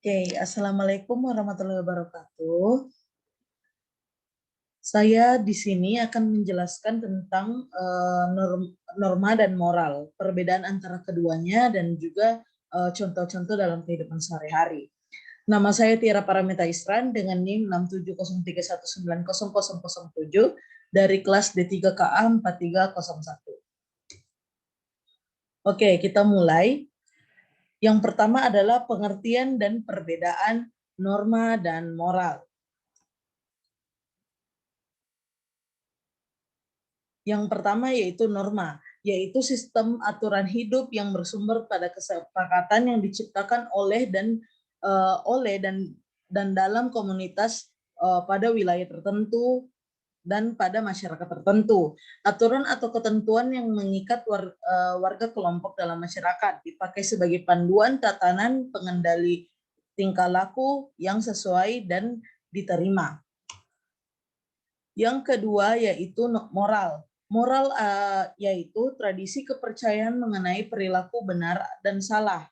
Oke, Assalamualaikum warahmatullahi wabarakatuh. Saya di sini akan menjelaskan tentang norma dan moral, perbedaan antara keduanya dan juga contoh-contoh dalam kehidupan sehari-hari. Nama saya Tiara Paramita Isran dengan NIM 67031900007 dari kelas D3KA 4301. Oke, kita mulai. Yang pertama adalah pengertian dan perbedaan norma dan moral. Yang pertama yaitu norma, yaitu sistem aturan hidup yang bersumber pada kesepakatan yang diciptakan oleh dan dalam komunitas pada wilayah tertentu dan pada masyarakat tertentu. Aturan atau ketentuan yang mengikat warga kelompok dalam masyarakat dipakai sebagai panduan tatanan pengendali tingkah laku yang sesuai dan diterima. Yang kedua yaitu moral. Moral yaitu tradisi kepercayaan mengenai perilaku benar dan salah.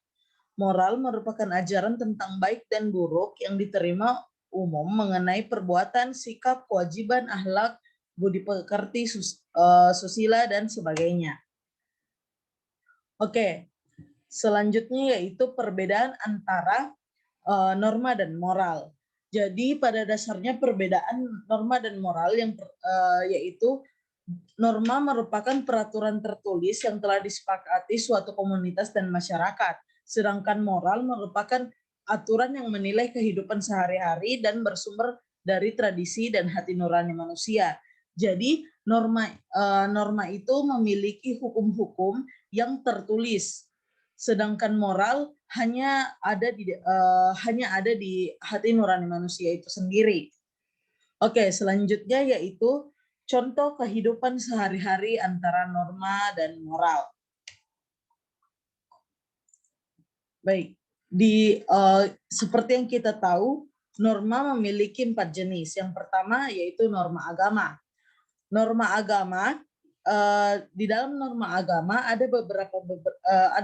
Moral merupakan ajaran tentang baik dan buruk yang diterima umum mengenai perbuatan, sikap, kewajiban, akhlak, budi pekerti, susila, dan sebagainya. Oke, selanjutnya yaitu perbedaan antara norma dan moral. Jadi pada dasarnya perbedaan norma dan moral yaitu norma merupakan peraturan tertulis yang telah disepakati suatu komunitas dan masyarakat, sedangkan moral merupakan aturan yang menilai kehidupan sehari-hari dan bersumber dari tradisi dan hati nurani manusia. Jadi norma itu memiliki hukum-hukum yang tertulis, sedangkan moral hanya ada di hati nurani manusia itu sendiri. Oke, selanjutnya yaitu contoh kehidupan sehari-hari antara norma dan moral. Baik, seperti yang kita tahu, norma memiliki 4 jenis. Yang pertama yaitu norma agama. Norma agama, di dalam norma agama ada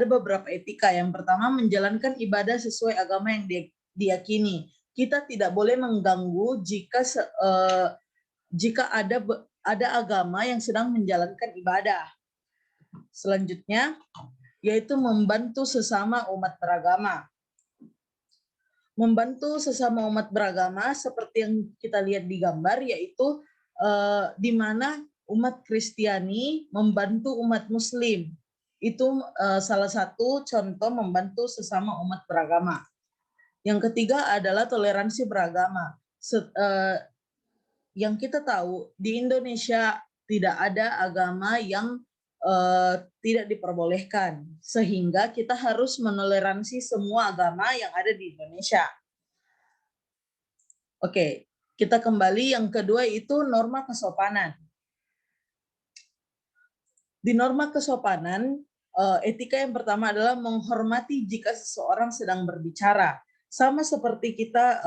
beberapa etika. Yang pertama, menjalankan ibadah sesuai agama yang diyakini. Kita tidak boleh mengganggu jika ada agama yang sedang menjalankan ibadah. Selanjutnya, yaitu membantu sesama umat beragama. Membantu sesama umat beragama seperti yang kita lihat di gambar, yaitu di mana umat Kristiani membantu umat Muslim. Itu salah satu contoh membantu sesama umat beragama. Yang ketiga adalah toleransi beragama. Yang kita tahu di Indonesia tidak ada agama yang tidak diperbolehkan, sehingga kita harus menoleransi semua agama yang ada di Indonesia. Oke, kita kembali. Yang kedua itu norma kesopanan. Di norma kesopanan, etika yang pertama adalah menghormati jika seseorang sedang berbicara. Sama seperti kita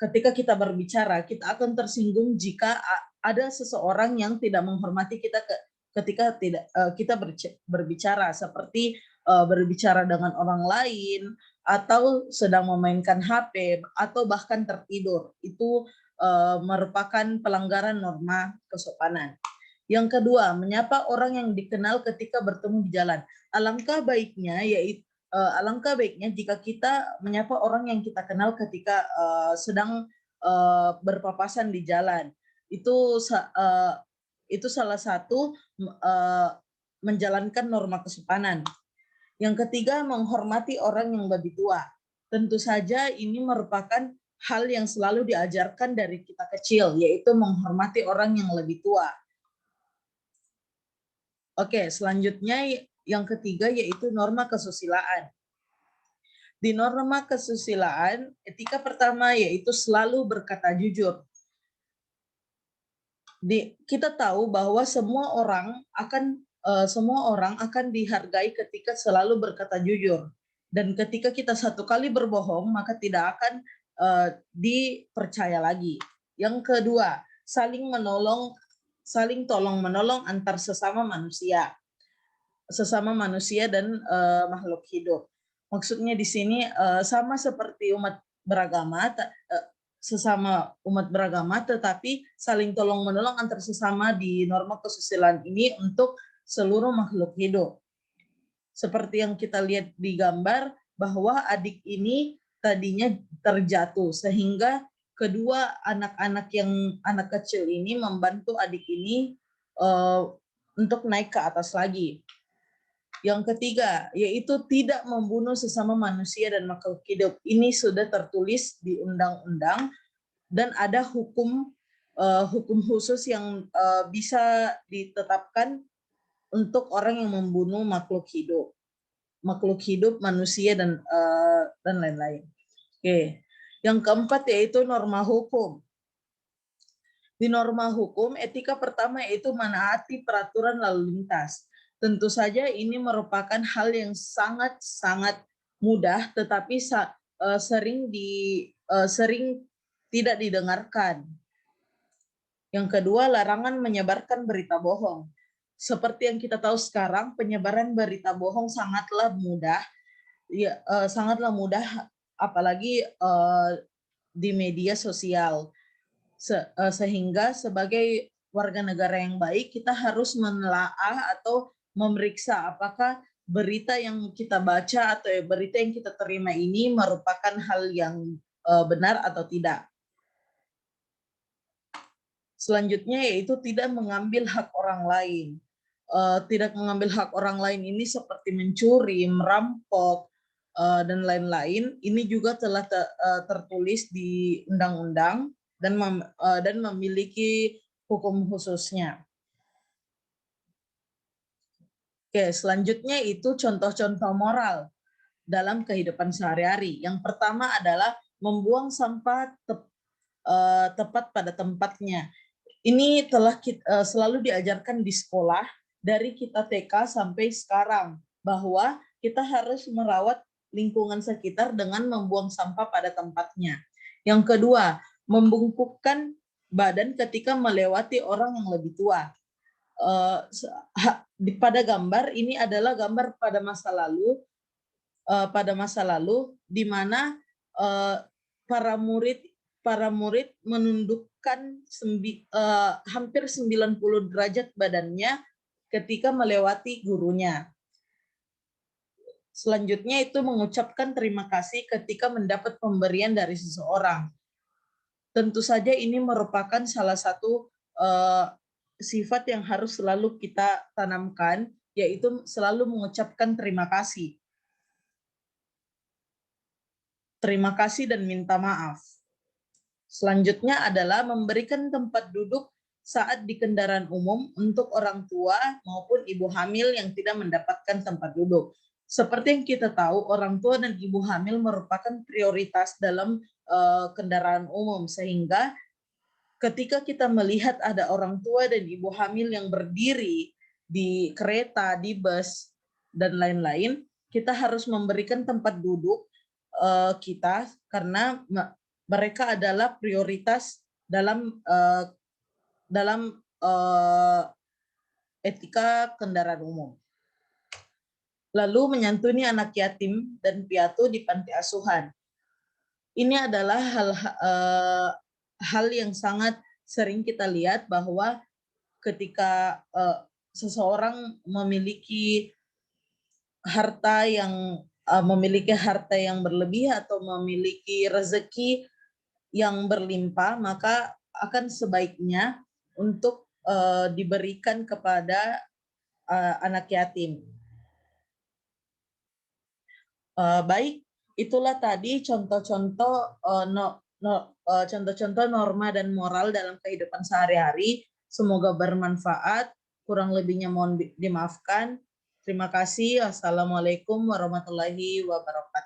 ketika kita berbicara, kita akan tersinggung jika ada seseorang yang tidak menghormati kita ketika kita berbicara, seperti berbicara dengan orang lain, atau sedang memainkan HP, atau bahkan tertidur. Itu merupakan pelanggaran norma kesopanan. Yang kedua, menyapa orang yang dikenal ketika bertemu di jalan. Alangkah baiknya jika kita menyapa orang yang kita kenal ketika sedang berpapasan di jalan. Itu salah satu menjalankan norma kesopanan. Yang ketiga, menghormati orang yang lebih tua. Tentu saja ini merupakan hal yang selalu diajarkan dari kita kecil, yaitu menghormati orang yang lebih tua. Oke, selanjutnya yang ketiga yaitu norma kesusilaan. Di norma kesusilaan, etika pertama yaitu selalu berkata jujur. Kita tahu bahwa semua orang akan dihargai ketika selalu berkata jujur. Dan ketika kita satu kali berbohong, maka tidak akan dipercaya lagi. Yang kedua, saling tolong menolong antar sesama manusia dan makhluk hidup. Maksudnya di sini sama seperti umat beragama, sesama umat beragama, tetapi saling tolong menolong antar sesama di norma kesusilaan ini untuk seluruh makhluk hidup. Seperti yang kita lihat di gambar, bahwa adik ini tadinya terjatuh, sehingga kedua anak-anak anak kecil ini membantu adik ini untuk naik ke atas lagi. Yang ketiga, yaitu tidak membunuh sesama manusia dan makhluk hidup. Ini sudah tertulis di undang-undang dan ada hukum khusus yang bisa ditetapkan untuk orang yang membunuh makhluk hidup, manusia dan lain-lain. Oke. Yang keempat yaitu norma hukum. Di norma hukum, etika pertama yaitu menaati peraturan lalu lintas. Tentu saja ini merupakan hal yang sangat-sangat mudah, tetapi sering tidak didengarkan. Yang kedua, larangan menyebarkan berita bohong. Seperti yang kita tahu sekarang, penyebaran berita bohong sangatlah mudah, apalagi di media sosial. Sehingga sebagai warga negara yang baik, kita harus menelaah atau memeriksa apakah berita yang kita baca atau berita yang kita terima ini merupakan hal yang benar atau tidak. Selanjutnya yaitu tidak mengambil hak orang lain. Tidak mengambil hak orang lain ini seperti mencuri, merampok, dan lain-lain. Ini juga telah tertulis di undang-undang dan memiliki hukum khususnya. Oke, selanjutnya itu contoh-contoh moral dalam kehidupan sehari-hari. Yang pertama adalah membuang sampah tepat pada tempatnya. Ini telah selalu diajarkan di sekolah dari kita TK sampai sekarang, bahwa kita harus merawat lingkungan sekitar dengan membuang sampah pada tempatnya. Yang kedua, membungkukkan badan ketika melewati orang yang lebih tua. Pada gambar ini adalah gambar pada masa lalu, di mana para murid menundukkan hampir 90 derajat badannya ketika melewati gurunya. Selanjutnya itu mengucapkan terima kasih ketika mendapat pemberian dari seseorang. Tentu saja ini merupakan salah satu sifat yang harus selalu kita tanamkan, yaitu selalu mengucapkan terima kasih. Terima kasih dan minta maaf. Selanjutnya adalah memberikan tempat duduk saat di kendaraan umum untuk orang tua maupun ibu hamil yang tidak mendapatkan tempat duduk. Seperti yang kita tahu, orang tua dan ibu hamil merupakan prioritas dalam kendaraan umum, sehingga ketika kita melihat ada orang tua dan ibu hamil yang berdiri di kereta, di bus, dan lain-lain, kita harus memberikan tempat duduk kita, karena mereka adalah prioritas dalam etika kendaraan umum. Lalu menyantuni anak yatim dan piatu di panti asuhan. Ini adalah hal yang sangat sering kita lihat, bahwa ketika seseorang memiliki harta yang berlebih atau memiliki rezeki yang berlimpah, maka akan sebaiknya untuk diberikan kepada anak yatim. Baik, itulah tadi contoh-contoh norma dan moral dalam kehidupan sehari-hari. Semoga bermanfaat. Kurang lebihnya mohon dimaafkan. Terima kasih. Wassalamualaikum warahmatullahi wabarakatuh.